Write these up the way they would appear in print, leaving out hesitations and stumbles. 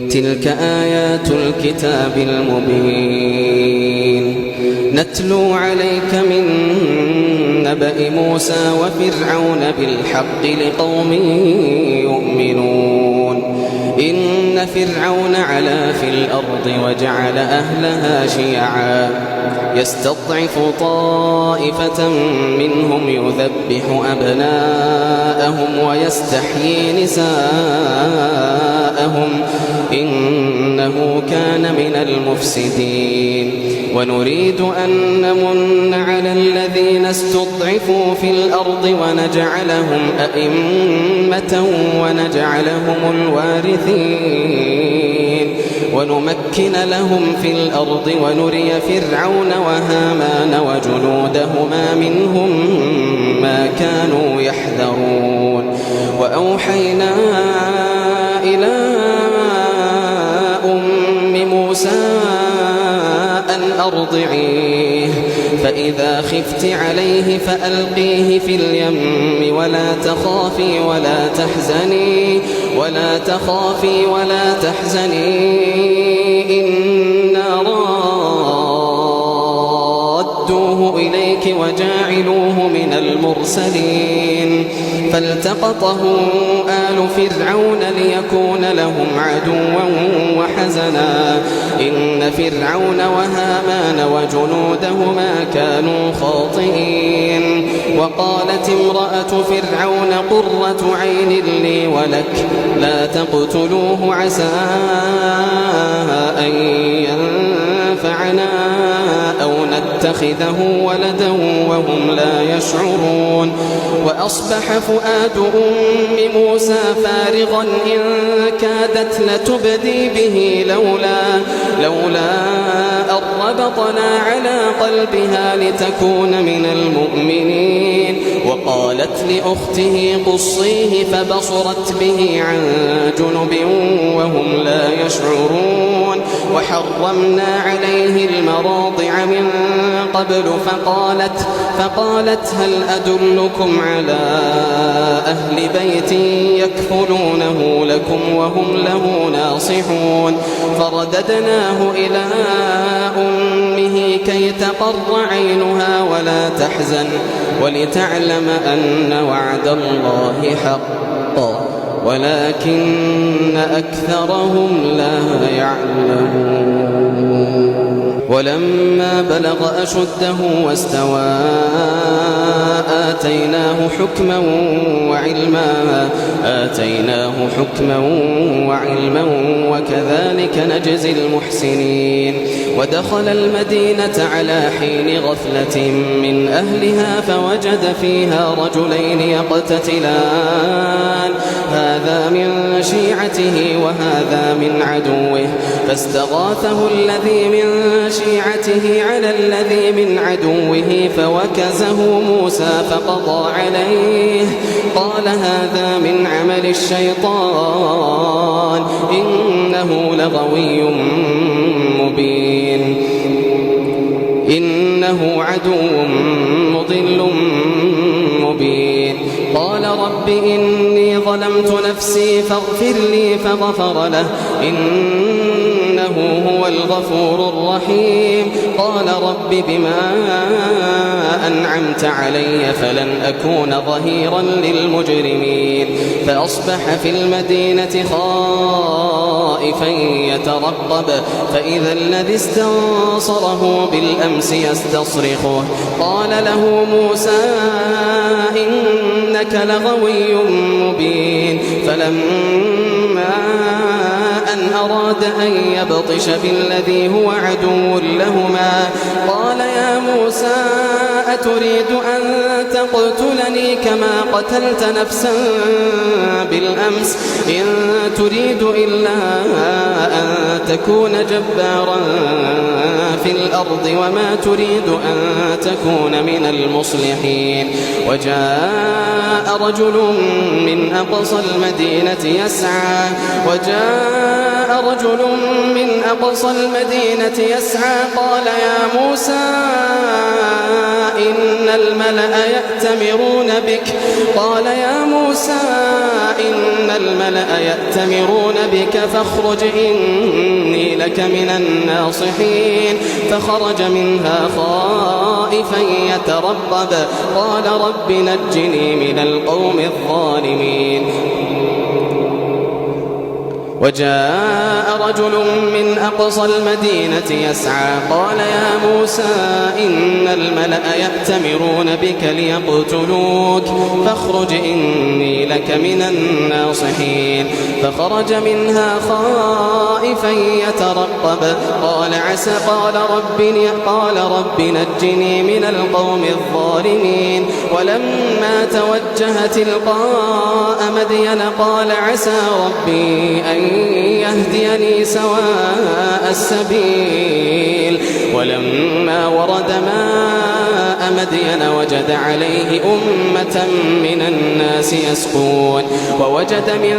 تلك آيات الكتاب المبين نتلو عليك من نبأ موسى وفرعون بالحق لقوم يؤمنون إن فرعون علا في الأرض وجعل أهلها شيعا يستضعف طائفة منهم يذبح أبناءهم ويستحيي نساءهم إنه كان من المفسدين ونريد أن نمن على الذين استضعفوا في الأرض ونجعلهم أئمة ونجعلهم الوارثين ونمكن لهم في الأرض ونري فرعون وهامان وجنودهما منهم ما كانوا يحذرون وأوحينا إلى أم موسى أن أرضعيه فإذا خفت عليه فألقيه في اليم ولا تخافي ولا تحزني إنا رادوه إليك وجاعلوه من المرسلين فالتقطه آل فرعون ليكون لهم عدوا وحزنا إن فرعون وهامان وجنودهما كانوا خاطئين وقالت امرأة فرعون قرة عين لي ولك لا تقتلوه عسى أن ينفعنا أو نتخذه ولدا وهم لا يشعرون وأصبح فؤاد أم موسى فارغا إن كادت لتبدي به لولا أن ربطنا على قلبها لتكون من المؤمنين وقالت لأخته قصيه فبصرت به عن جنب وهم لا يشعرون وحرمنا عليه المراضع من قبل فقالت هل أدلكم على أهل بيت يكفلونه لكم وهم له ناصحون فرددناه إلى أمه كي تقر عينها ولا تحزن ولتعلم أن وعد الله حق ولكن أكثرهم لا يعلمون ولما بلغ أشده واستوى آتيناه حكما وعلما وكذلك نجزي المحسنين ودخل المدينة على حين غفلة من أهلها فوجد فيها رجلين يقتتلان هذا من شيعته وهذا من عدوه فاستغاثه الذي من شيعته على الذي من عدوه فوكزه موسى فقضى عليه قال هذا من عمل الشيطان إنه لغوي مبين إنه عدو مضل مبين قال رب إني ظلمت نفسي فاغفر لي فغفر له إنه هو الغفور الرحيم قال رب بما أنعمت علي فلن أكون ظهيرا للمجرمين فأصبح في المدينة خائفا يترقب فإذا الذي استنصره بالأمس يستصرخه قال له موسى إنك لغوي مبين فلما أن أراد أن يبطش بالذي هو عدو لهما قال يا موسى أتريد أن تقتلني كما قتلت نفسا بالأمس إن تريد إلا أن تكون جبارا في الأرض وما تريد أن تكون من المصلحين وجاء رجل من أقصى المدينة يسعى وجاء رجل من أقصى المدينة يسعى قال يا موسى إن الملأ يأتمرون بك فاخرج إني لك من الناصحين فخرج منها خائفا يترقب قال رب نجني من القوم الظالمين وجاء رجل من أقصى المدينة يسعى قال يا موسى إن الملأ يأتمرون بك ليقتلوك فاخرج إني لك من الناصحين فخرج منها خائفا يترقب قال رب نجني من القوم الظالمين ولما توجه تلقاء مدين قال عسى ربي أن يهديني سواء السبيل ولما ورد ماء مدين وجد عليه أمة من الناس يسقون ووجد من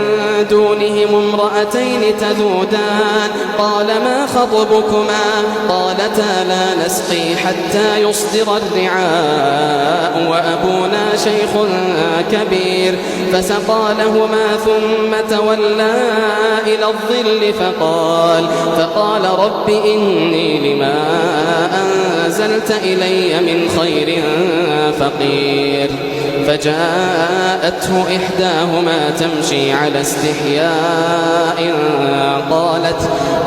دونهم امرأتين تذودان قال ما خطبكما قالتا لا نسقي حتى يصدر الرعاء وأبونا شيخ كبير فسقى لهما ثم تولى إلى الظل فقال رب إني لما أنزلت إلي من خير فقير فجاءته إحداهما تمشي على استحياء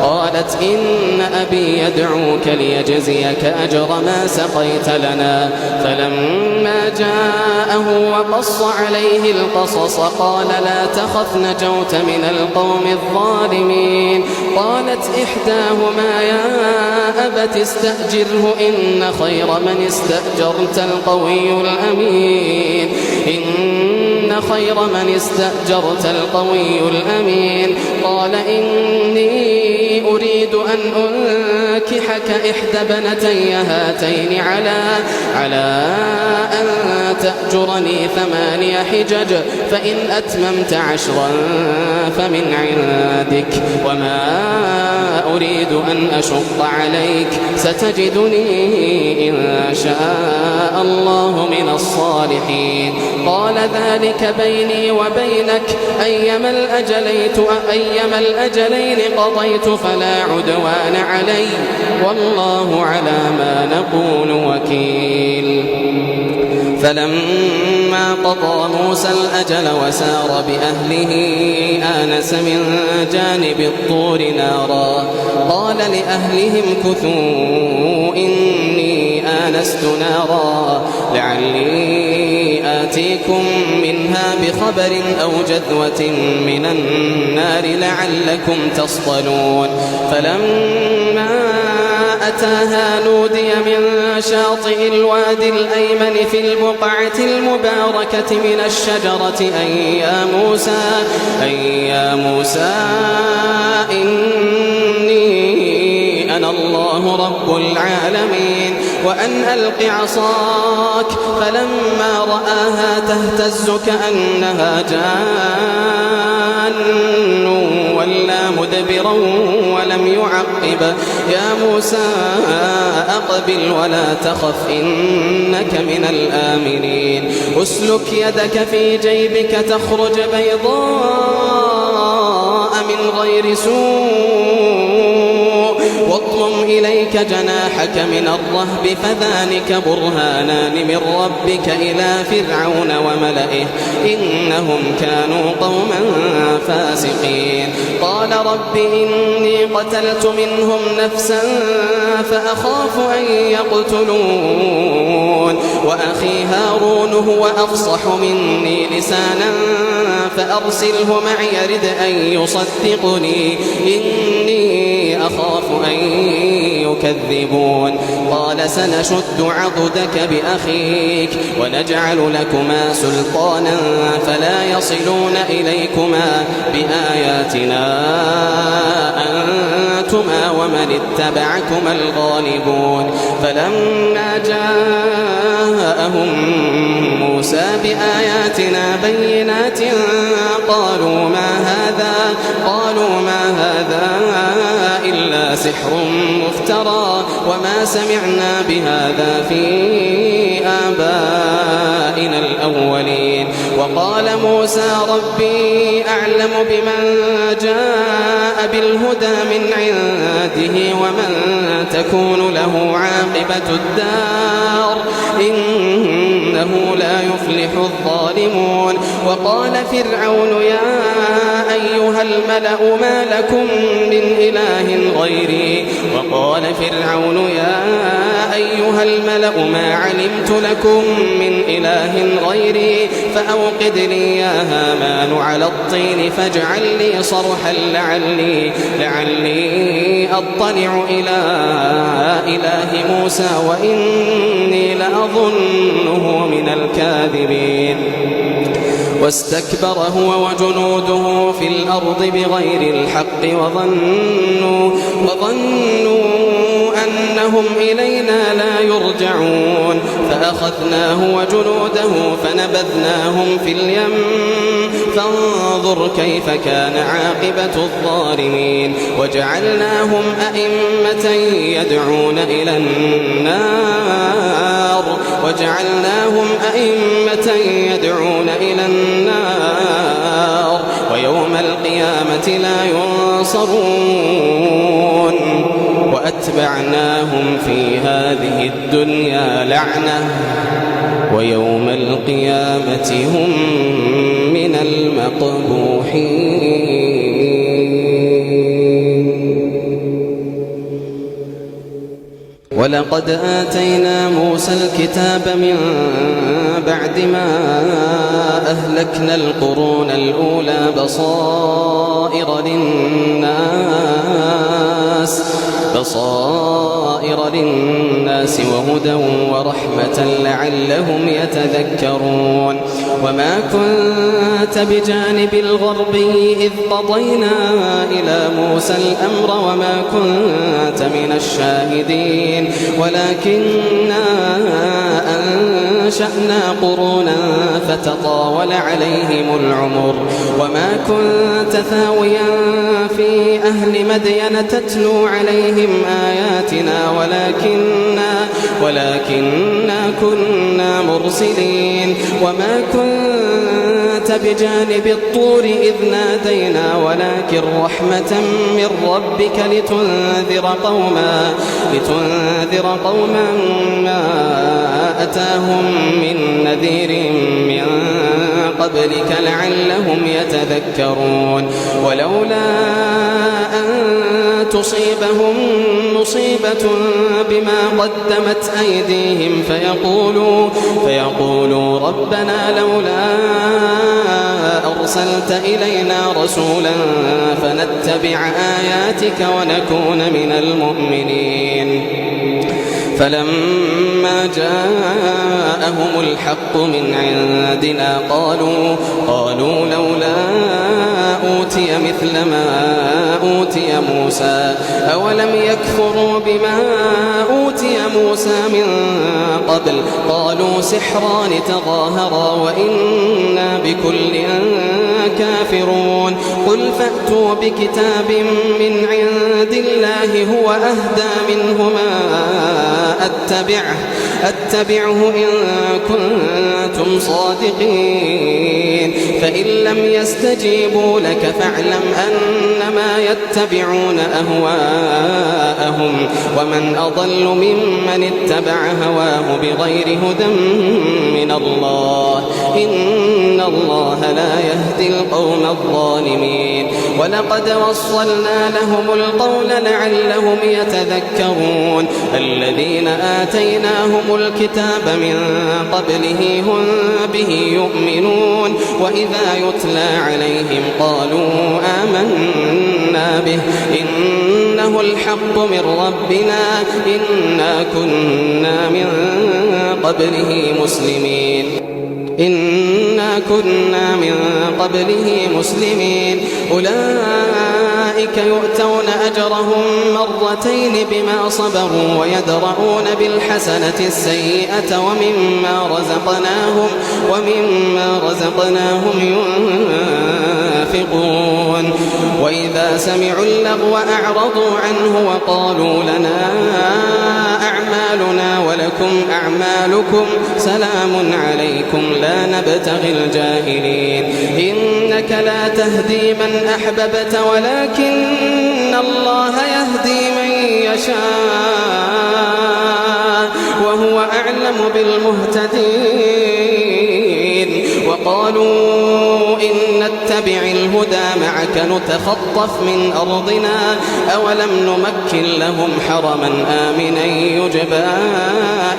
قالت إن أبي يدعوك ليجزيك أجر ما سقيت لنا فلما جاءه وقص عليه القصص قال لا تخف نجوت من القوم الظالمين قالت إحداهما يا أبت استأجره إن خير من استأجرت القوي الأمين قال إني أريد أن أنكحك إحدى ابنتي هاتين على أن تأجرني 8 حجج فإن أتممت 10 فمن عندك وما أريد أن أشق عليك ستجدني إن شاء الله من الصالحين قال ذلك بيني وبينك أيما الأجلين قضيت فلا عدوان علي والله على ما نقول وكيل فلما قضى موسى الأجل وسار بأهله آنس من جانب الطور نارا قال لأهلهم كثوا إني آنست نارا لعلي آتيكم منها بخبر أو جذوة من النار لعلكم تصطلون فلما أتاها نودي من شاطئ الوادي الأيمن في البقعة المباركة من الشجرة أن يا موسى إني أنا الله رب العالمين وأن ألق عصاك فلما رآها تهتز كأنها جان ولا مدبرا ولم يعقب يا موسى أقبل ولا تخف إنك من الآمنين أسلك يدك في جيبك تخرج بيضاء من غير سوء واضمم إليك جناحك من الرهب فذلك برهانان من ربك إلى فرعون وملئه إنهم كانوا قوما فاسقين قال رب إني قتلت منهم نفسا فأخاف أن يقتلون وأخي هارون هو أفصح مني لسانا فأرسله معي يرد أن يصدقني إني أخاف أن يكذبون قال سنشد عضدك بأخيك ونجعل لكما سلطانا فلا يصلون إليكما بآياتنا أنتما ومن اتبعكما الغالبون فلما جاءهم موسى بآياتنا بينات قالوا ما هذا إلا سحر مفترى وما سمعنا بهذا في آبائنا الأولين. وقال موسى ربي أعلم بمن جاء بالهدى من عنده ومن تكون له عاقبة الدار إنه لا يفلح الظالمون. وقال فرعون يا أيها الملأ ما لكم من إله غيري ما علمت لكم من إله غيري فأوقد لي يا هامان على الطين فاجعل لي صرحا لعلي أطلع إلى إله موسى وإني لأظنه من الكاذبين. واستكبر هو وجنوده في الأرض بغير الحق وظنوا أنهم إلينا لا يرجعون فأخذناه وجنوده فنبذناهم في اليم فانظر كيف كان عاقبة الظالمين. وجعلناهم أئمة يدعون إلى النار ويوم القيامة لا ينصرون. وأتبعناهم في هذه الدنيا لعنة ويوم القيامة هم من المقبوحين. ولقد آتينا موسى الكتاب من بعد ما أهلكنا القرون الأولى بصائر للناس وهدى ورحمة لعلهم يتذكرون. وما كنت بجانب الغربي إذ قضينا إلى موسى الأمر وما كنت من الشاهدين ولكننا أنشأنا قرونا فتطاول عليهم العمر. وما كنت ثاويا في أهل مدين تتلو عليهم آياتنا ولكننا كنا مرسلين. وما كنت بجانب الطور إذ نادينا ولكن رحمة من ربك لتنذر قوما ما أتاهم من نذير من قبلك لعلهم يتذكرون. ولولا أن تصيبهم مصيبة بما قدمت أيديهم فيقولوا ربنا لولا أرسلت إلينا رسولا فنتبع آياتك ونكون من المؤمنين. فلما جاءهم الحق من عندنا قالوا لولا أوتي مثل ما أوتي موسى أولم يكفروا بما أوتي موسى من قبل قالوا سحران تظاهرا وإنا بكل كافرون. قل فأتوا بكتاب من عند الله هو أهدى منهما أتبعه إن كنتم صادقين. فإن لم يستجيبوا لك فاعلم أنما يتبعون أهواءهم ومن أضل ممن اتبع هواه بغير هدى من الله إن الله لا يهدي القوم الظالمين. ولقد وصلنا لهم القول لعلهم يتذكرون. الذين آتيناهم الكتاب من قبله هم به يؤمنون وإذا يتلى عليهم قالوا آمنا به إنه الحق من ربنا إنا كنا من قبله مسلمين. أولئك يؤتون أجرهم مرتين بما صبروا ويدرؤون بالحسنة السيئة ومما رزقناهم ينفقون وإذا سمعوا اللغو أعرضوا عنه وقالوا لنا أعمالنا ولكم أعمالكم سلام عليكم لا نبتغي الجاهلين إنك لا تهدي من أحببت ولكن الله يهدي من يشاء وهو أعلم بالمهتدين وقالوا إن نتبع الهدى معك نتخطف من أرضنا أولم نمكن لهم حرما آمنا يجبى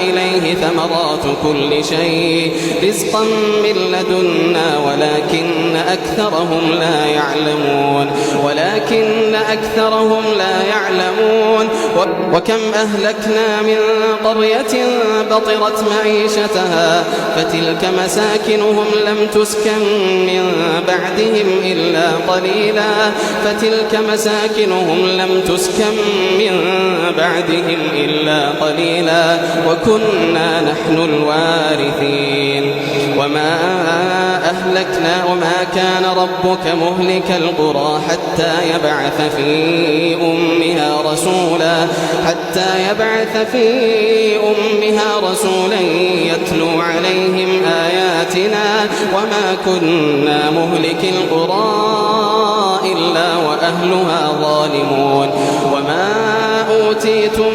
إليه ثمرات كل شيء رزقا من لدنا ولكن أكثرهم لا يعلمون وكم أهلكنا من قرية بطرت معيشتها فتلك مساكنهم لم تسكن من بعدهم إلا قليلا وكنا نحن الوارثين وما كان ربك مهلك القرى حتى يبعث في أمها رسولا يتلو عليهم آياتنا وما كنا مهلك القرى إلا وأهلها ظالمون وما أوتيتم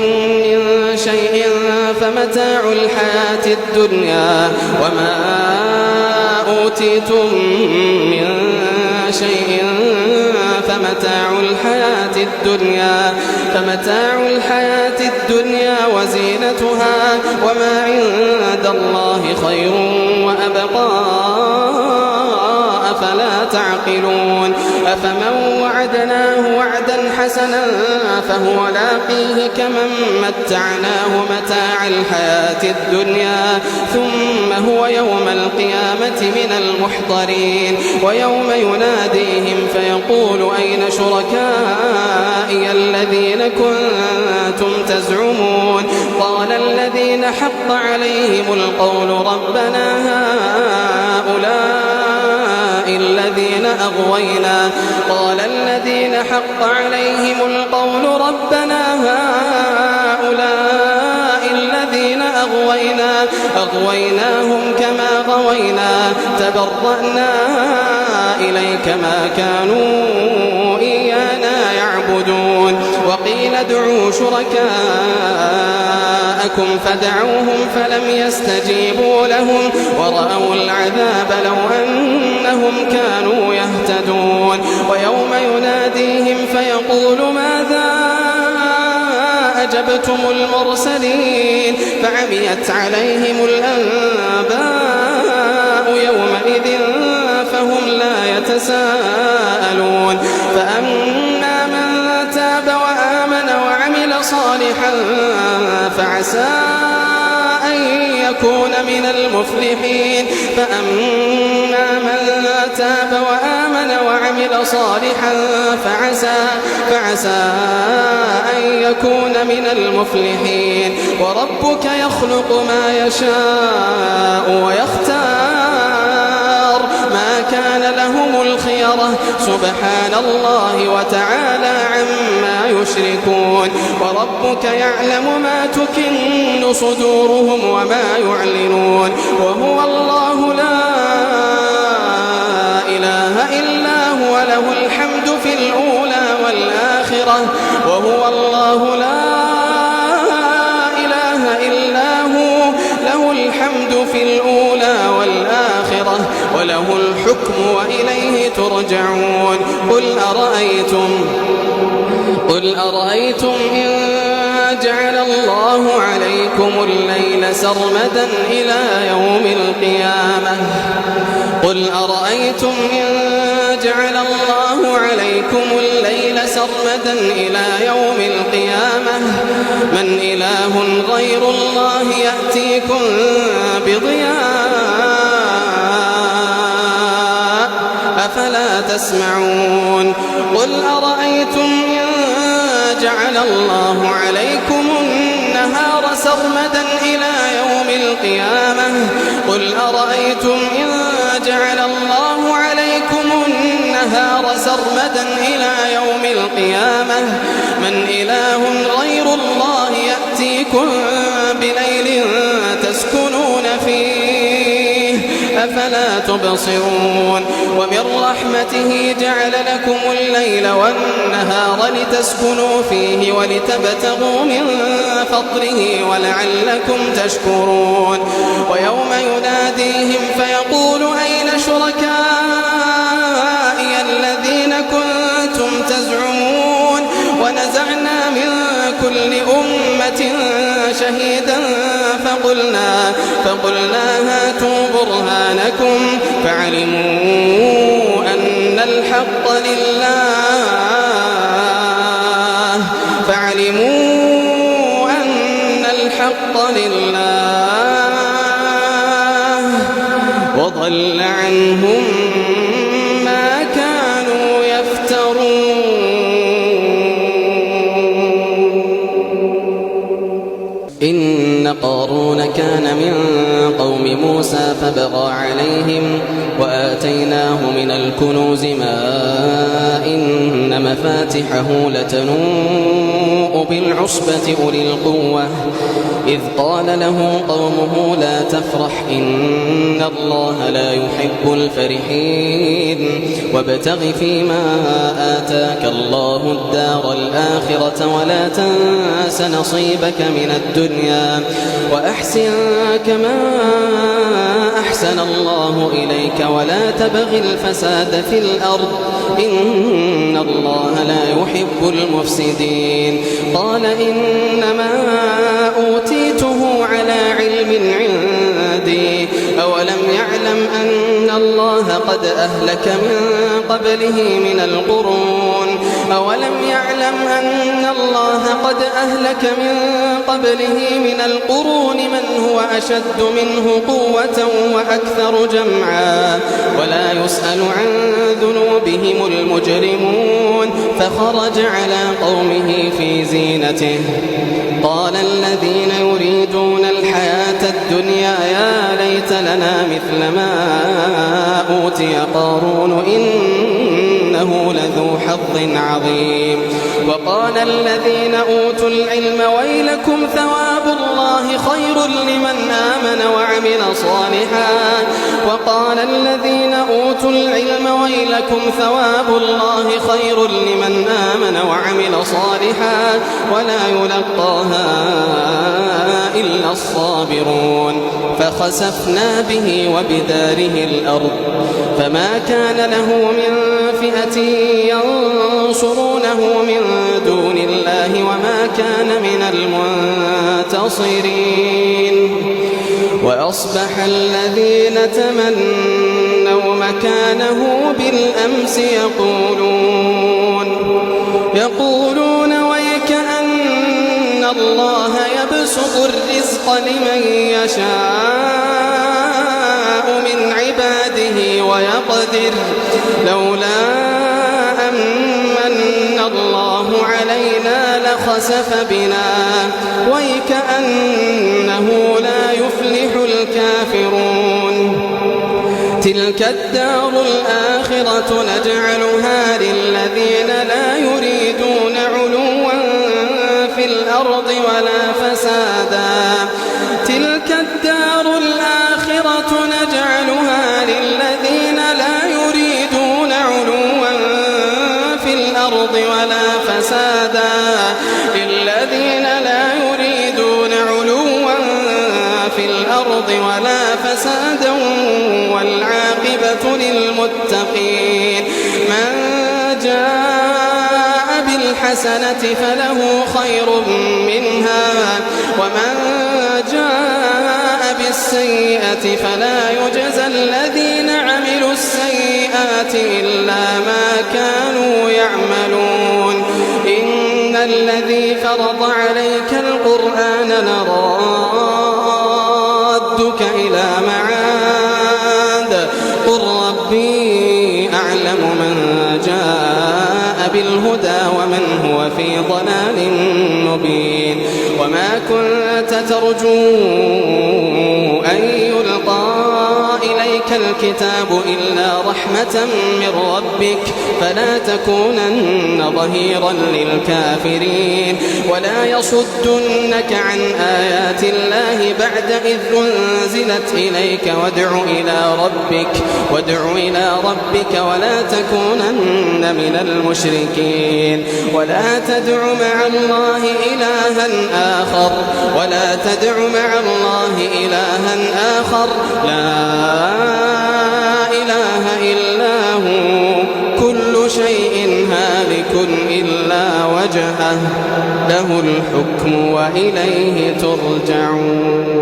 من شيء فمتاع الحياة الدنيا وزينتها وما عند الله خير وأبقى أفلا تعقلون أفمن وعدناه وعدا حسنا فهو لاقيه كمن متعناه متاع الحياة الدنيا ثم هو يوم القيامة من المحضرين ويوم يناديهم فيقول أين شركائي الذين كنتم تزعمون قال الذين حق عليهم القول ربنا هؤلاء الذين أغويناهم كما غوينا تبرأنا إليك ما كانوا إيانا يعبدون وقيل ادعوا شركاءكم فدعوهم فلم يستجيبوا لهم ورأوا العذاب لو أنهم كانوا يهتدون ويوم يناديهم فيقول ماذا أجبتم المرسلين فعميت عليهم الأنباء يومئذ فهم لا يتساءلون فأما من تاب وآمن وعمل صالحا فعسى أن يكون من المفلحين وربك يخلق ما يشاء ويختار ما كان لهم الخيرة سبحان الله وتعالى عما يشركون وربك يعلم ما تكن صدورهم وما يعلنون وهو الله لا إله إلا هو له الحمد في الأولى والآخرة وله الحكم وإليه ترجعون قل أرأيتم إن جعل الله عليكم الليل سرمدا إلى يوم القيامة من إله غير الله يأتيكم بضياء أفلا تسمعون قل أرأيتم إن جعل الله عليكم النهار سرمدا إلى يوم القيامة من النهار سرمدا إلى يوم القيامة من إله غير الله يأتيكم بليل تسكنون فيه أفلا تبصرون ومن رحمته جعل لكم الليل والنهار لتسكنوا فيه ولتبتغوا من فضله ولعلكم تشكرون ويوم يناديهم فيقول أين شركائي الذين كنتم تزعمون ونزعنا من كل أمة شهيدا فقلنا هاتوا برهانكم فعلموا أن الحق لله وضل عنهم ما كانوا يفترون إن قارون كان من قوم موسى فبغى عليهم وآتيناه من الكنوز ما إن مفاتحه لتنوء بالعصبة أولي القوة إذ قال له قومه لا تفرح إن الله لا يحب الفرحين وابتغ فيما آتاك الله الدار الآخرة ولا تنس نصيبك من الدنيا وأحسن كما أحسن الله إليك ولا تبغ الفساد في الأرض إن الله لا يحب المفسدين قال إنما أوتيته على علم عندي أولم يعلم أن الله قد أهلك من قبله من القرون من هو أشد منه قوة وأكثر جمعا ولا يسأل عن ذنوبهم المجرمون فخرج على قومه في زينته قال الذين يريدون الحياة الدنيا يا ليت لنا مثل ما أوتي قارون إنه لذو حظ عظيم وقال الذين أوتوا العلم ويلكم ثواب الله خير لمن آمن وعمل صالحا ولا يلقاها إلا الصابرون فخسفنا به وبداره الأرض فما كان له من فئة ينصرونه من دون الله وما كان من المنتصرين وأصبح الذين تمنوا مكانه بالأمس يقولون ويكأن الله يبسط الرزق لمن يشاء من عباده ويقدر لولا أمن الله علينا لخسف بنا ويكأنه لا يفلح الكافرون تلك الدار الآخرة نجعلها للذين لا يريدون علوا في الأرض ولا فسادا والعاقبة للمتقين من جاء بالحسنة فله خير منها ومن جاء بالسيئة فلا يجزى الذين عملوا السيئات إلا ما كانوا يعملون إن الذي فرض عليك القرآن لرادك إلى معاد قل ربي أعلم من جاء بالهدى ومن هو في ضلال مبين وما كنت ترجو أن يلقى إليك عليك الكتاب إلا رحمة من ربك فلا تكونن ظهيرا للكافرين ولا يصدنك عن آيات الله بعد إذ أنزلت إليك وادع إلى ربك ولا تكونن من المشركين ولا تدع مع الله إلها آخر لا إله إلا هو كل شيء هالك إلا وجهه له الحكم وإليه ترجعون.